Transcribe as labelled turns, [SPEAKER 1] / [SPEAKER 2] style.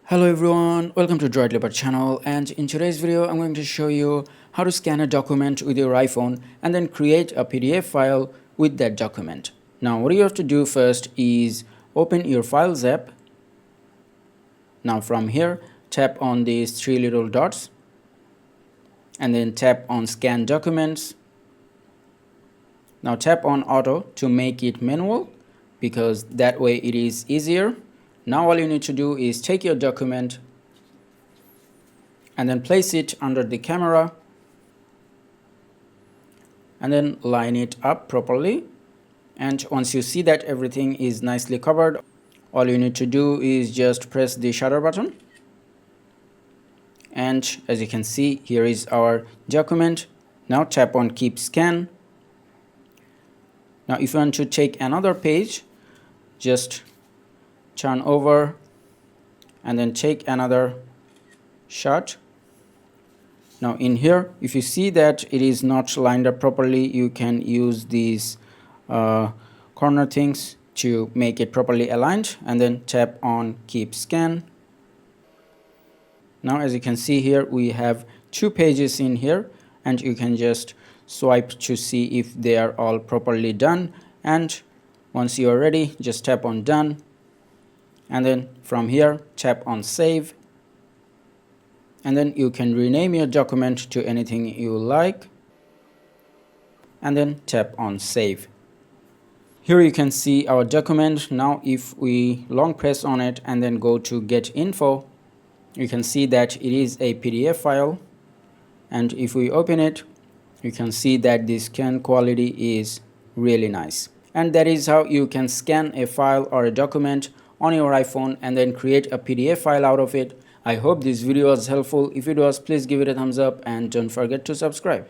[SPEAKER 1] Hello everyone, welcome to Droid Leopard channel, and in today's video I'm going to show you how to scan a document with your iPhone and then create a PDF file with that document. Now what you have to do first is open your Files app. Now from here tap on these three little dots and then tap on Scan Documents. Now tap on Auto to make it manual because that way it is easier. Now all you need to do is take your document and then place it under the camera and then line it up properly. And once you see that everything is nicely covered, all you need to do is just press the shutter button. And as you can see, here is our document. Now tap on Keep Scan. Now if you want to take another page, just turn over and then take another shot. Now in here, if you see that it is not lined up properly, you can use these corner things to make it properly aligned and then tap on Keep Scan. Now as you can see here, we have two pages in here and you can just swipe to see if they are all properly done, and once you are ready, just tap on Done. And then from here tap on Save, and then you can rename your document to anything you like and then tap on Save. Here you can see our document. Now if we long press on it and then go to Get Info, you can see that it is a PDF file, and if we open it you can see that the scan quality is really nice. And that is how you can scan a file or a document on your iPhone and then create a PDF file out of it. I hope this video was helpful. If it was, please give it a thumbs up and don't forget to subscribe.